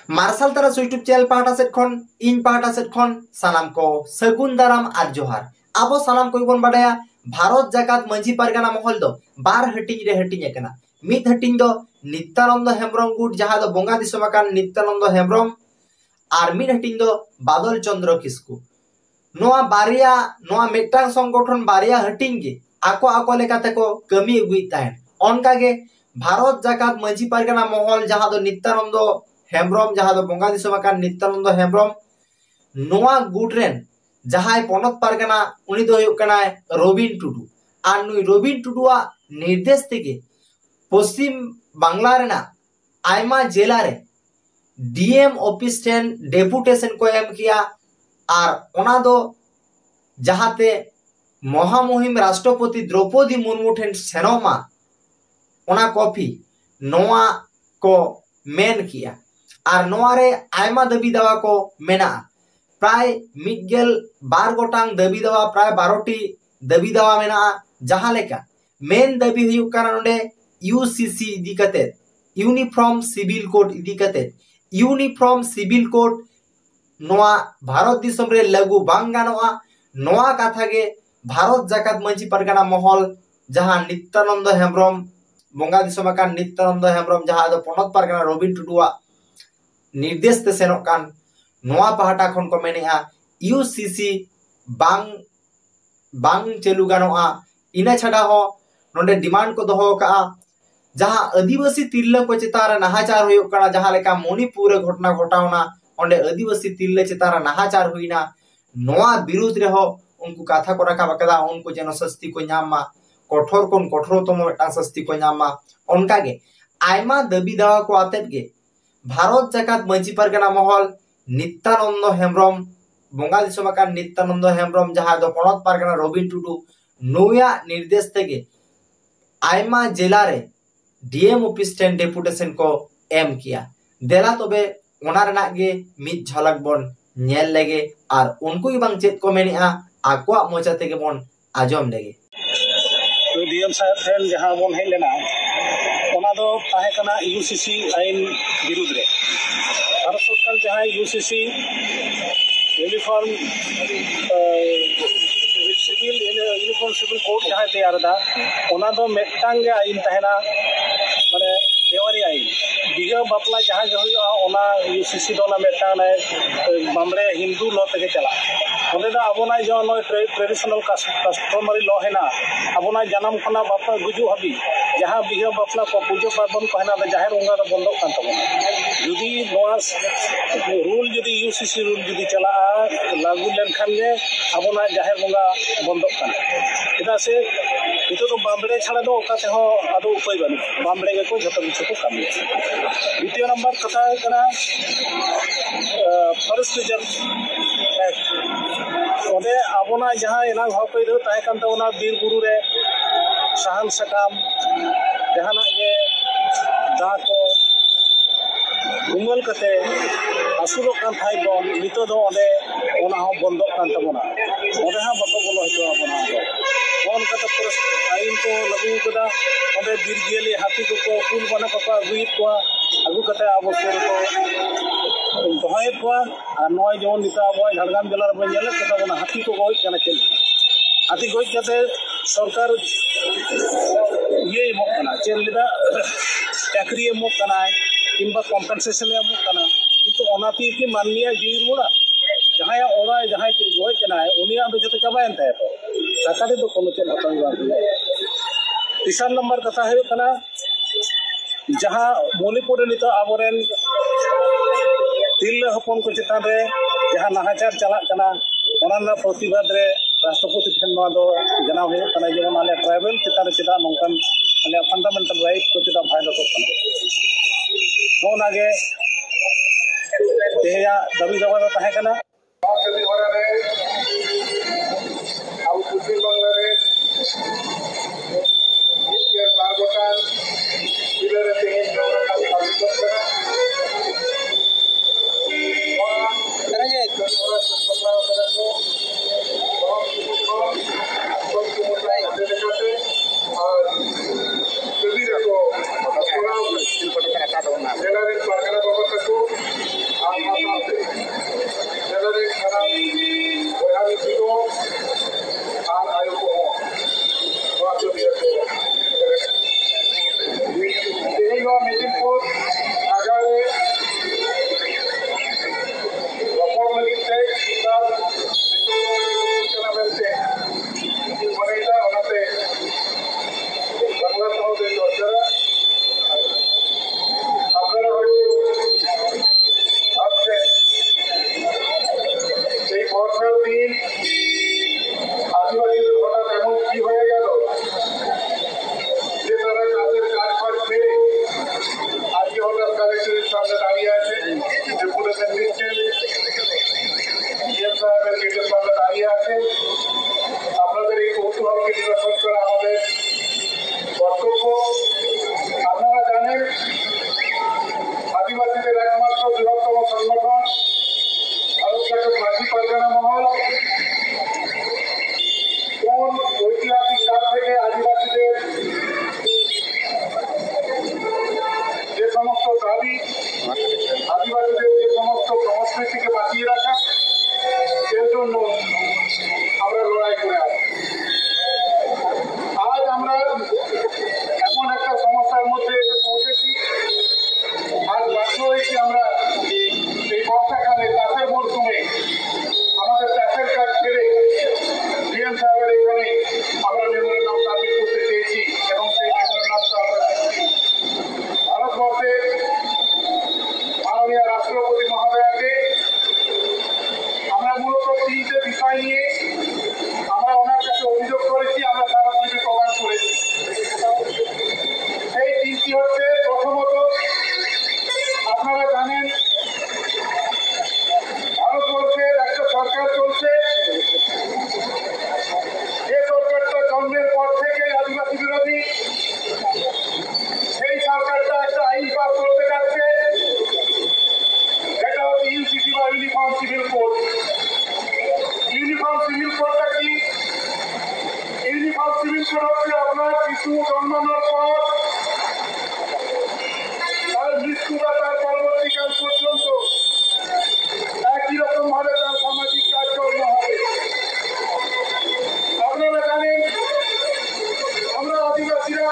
Martial तारास YouTube channel पाहटा set खन इन पाहटा set खन सानाम को सगुन दाराम आर जोहार। आबो सानाम को बन बाडाया भारत जाकात मंझी पारगाना महल दो बार हटिंग रे हटिंग एकना। मिद हटिंग दो नित्यानंद हेम्ब्रम गुट जहां दो बोंगा दिसोम आकान नित्यानंद हेम्ब्रम आर मिद हटिंग दो बादल चंद्र किस्कु। नोआ बारिया नोआ मेटांग संगठन बारिया हटिंग गे आको आको लेकाते को कमी अगुई ताहेन। ओनका गे भारत जाकात मंझी पारगाना महल जहां दो नित्यानंद हेम्ब्रम जहां दो बोंगा दिसोम आकान नित्यानंद हेम्ब्रम नोआ गुटरेन जहां पोनत पारगाना उनी दो हुयुग कनाय Robin Tudu are Nooyi Robin टुडूआ निर्देश तेगे पश्चिम बांग्ला रेना आयमा जिला रे डीएम ऑफिस टेन डेपुटेशन को एम किया आर ओना दो जहाते महामहिम राष्ट्रपति द्रौपदी मुर्मू ठेन सेनोमा ओना कॉफी नोआ को मेन किया आर नोआ रे आयमा दाबी दावा को मेना प्राय मिडगेल बार गोटांग दाबी दावा प्राय 12टी दाबी दावा मेना जहां लेका मेन दाबी हुयुग काना नोडे यूसीसी इदी कते यूनिफॉर्म सिविल कोड इदी कते यूनिफॉर्म सिविल कोड नोआ भारत दिसम रे लागू बांग गानोआ नोआ कथा गे भारत जाकात मंझी पारगाना महल जहां नित्यानंद हेम्ब्रम बोंगा दिसम आकान नित्यानंद हेम्ब्रम जहां दो पोनत पारगाना रबिन टुडूआ निर्देश ते सेनोक कान नोआ पाहटा खन को मेनेआ यूसीसी बांग बांग चलू गानोआ। इना छाड़ा हो नोडे डिमांड को दोहो का जहां आदिवासी तिरला को चेतार नाहाचार हुयुग काना जहां लेका मणिपुर घटना घटावना ओंडे आदिवासी तिरला चेतार नाहाचार हुइना नोआ विरुद्ध रे हो उनको कथा को रखा बकदा उनको जेनो सस्ती को न्यामा कठोर कोन कठोरतम मेटा सस्ती को न्यामा ओनका गे आयमा दाबी दावा को आतेत गे भारत जाकात मंझी पारगाना महल नित्यानंद हेम्ब्रम बोंगा दिसोम आकान नित्यानंद हेम्ब्रम जहां दो पोनत पारगाना रबिन टुडू नोया निर्देश तेगे आयमा जिला रे डीएम ऑफिस टेन डेपुटेशन को एम किया। देला तबे ओना रेना गे मिद झलक बन नेल लेगे आर उनको ही बांग चेत को मेनेआ आकोआ मोचा तेगे बन आजम लेगे। तो डीएम साहब ठेन जहां बन हेज लेना ओना दो ताहे कना यूसीसी आईन विरुद्ध रे भारत सरकार जहां यूसीसी यूनिफॉर्म सिविल कोड जहां तैयार दा ओना दो मेटांग आईन तहना माने देवारी आईन बिगा बापला जहां जो ओना यूसीसी दो ना मेटांग बामरे हिंदू लॉ तके चला ओंदे दा अबोना जो नो ट्रेडिशनल कस्टमरी लॉ है ना अबोना जन्म खना बापा गुजु हबी जहां बिगा बापला को पूजा पार्बन को है ना जाहिर उंगा दो बंद कान तबोना जुदी नोआ रूल जुदी यूसीसी रूल जुदी चला लागू लेनखान गे अबोना जाहिर उंगा बंद कान चेदा से इतो तो बामड़े छाड़ा दो ओकाते हो आदो उपाय बन बामड़े के को जतो किछु को कमी द्वितीय नंबर कथा है कना फॉरेस्ट रिजर्व एक्ट ओदे अबोना जहां एना हकई दो ताहे कान तबोना बीर बुरु रे साहन सकाम जहाना गे दा को उमल कते आसुलो कान थाई बन नितो दो ओदे ओना हो बंद कान तबोना ओदे हा बको बोलो हितो अबोना कौन कते पुरस आईन को लागू कदा ओदे बीर गेली हाथी को कुल बना को अगुई को अगु कते आबो सुर को दोहय को आ नय जो निता आबो झारग्राम जिला रे बन गेले कते ओना हाथी को गोई कना चल हाथी गोई कते सरकार ये मकना चल लिदा चाकरी मकना किंबा कॉम्पेंसेशन मकना किंतु ओनाती की माननीय जीरुड़ा जहां ओरा जहां की गोई कना उनिया दो जते चाबायन थाय तो सरकार तो कोनो चल हतन बा। तीसरा नंबर कथा है कना जहां मणिपुर नितो आबोरेन तिल हपन को चितान रे जहां नाहाचार चला कना ओना प्रतिवाद रे राष्ट्रपति ठेन नोआ दो जनाव हो कना जेमन आले ट्राइबल चितान चिता नोंकन आले फंडामेंटल राइट को चिता फायदा को कना ओना गे तेया दाबी दावा ताहे कना कभी भरा रे अब कुछ बांग्ला रे ये बारगोटान इधर से एक नंबर का साबित करा करेंगे और सपना करा को बहुत दिखाते और सभी को अपना सिल पटका काटो ना जेला रे पागला बाबा को আদিবাসীদের যে সমস্ত সংস্কৃতিকে বাঁচিয়ে রাখা, এর জন্য আমরা লড়াই করে আসছি। আজ আমরা এমন একটা সমস্যার মধ্যে এসে পৌঁছেছি, আজ বাধ্য হয়েছি আমরা এই বর্ষাকালে চাষের মরশুমে আমাদের চাষের কাজ ছেড়ে ডিএম সাহেবের এখানে আমরা মেমোরিয়াম সাবমিট করতে চেয়েছি এবং সেই মেমোরিয়ামটা আমরা দিচ্ছি ভারতবর্ষের মাননীয় রাষ্ট্রপতি মহোদয়াকে। আমরা মূলত তিনটে বিষয় নিয়ে আমরা ওনার কাছে অভিযোগ করেছি, আমরা স্মারকলিপি প্রদান করেছি। সেই তিনটি হচ্ছে, প্রথমত আপনারা জানেন ভারতবর্ষের একটা সরকার চলছে, যে সরকারটা জন্মের পর থেকে আদিবাসী বিরোধী। সেই সরকারটা একটা আইন পাস করতে যাচ্ছে, এটা হচ্ছে ইউসিসি বা uniform civil code. Uniform civil কোডটা কি? ইউনিফর্ম সিভিল কোড হচ্ছে আপনার শিশু জন্মানোর পর তার মৃত্যু বা তার পরবর্তীকাল পর্যন্ত একই রকম ভাবে তার সামাজিক কাজকর্ম হবে। আপনারা জানেন আমরা আদিবাসীরা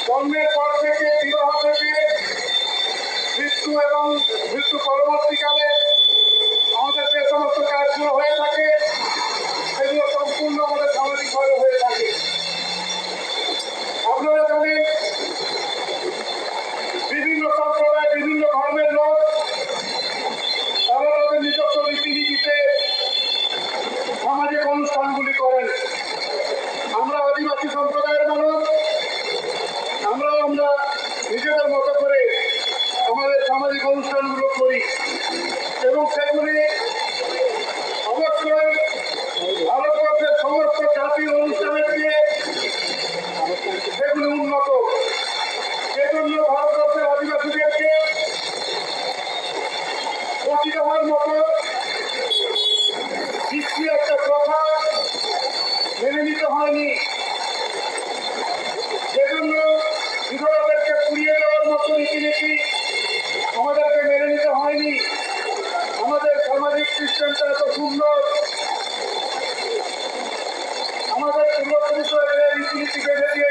জন্মের পর থেকে, বিবাহ থেকে মৃত্যু এবং মৃত্যু পরবর্তীকালে আমাদের যে সমস্ত কাজগুলো হয়ে থাকে সেগুলো সম্পূর্ণ আমাদের সামাজিকভাবে হয়ে থাকে। আপনারা জানেন বিভিন্ন সম্প্রদায়, বিভিন্ন ধর্মের লোক তারা তাদের নিজস্ব রীতিনীতিতে সামাজিক অনুষ্ঠানগুলি করেন। আমরা আদিবাসী সম্প্রদায়ের মানুষ, আমরা নিজেদের মতো করে আমাদের সামাজিক অনুষ্ঠানগুলো করি এবং সেগুলি অবশ্যই ভারতবর্ষের সমস্ত জাতির অনুষ্ঠানের চেয়ে সেগুলি উন্নত। সেজন্য ভারতবর্ষের আদিবাসীদেরকে প্রতিটা হওয়ার মতো কৃষি একটা প্রথা মেনে নিতে হয়নি। সেজন্য বিধবাদেরকে পুড়িয়ে দেওয়ার মতো রীতিনীতি আমাদেরকে মেনে নিতে হয়নি। আমাদের সামাজিক সিস্টেমটা এত সুন্দর, আমাদের পূর্বপুরুষরা যে রীতিনীতি বেঁধে দিয়ে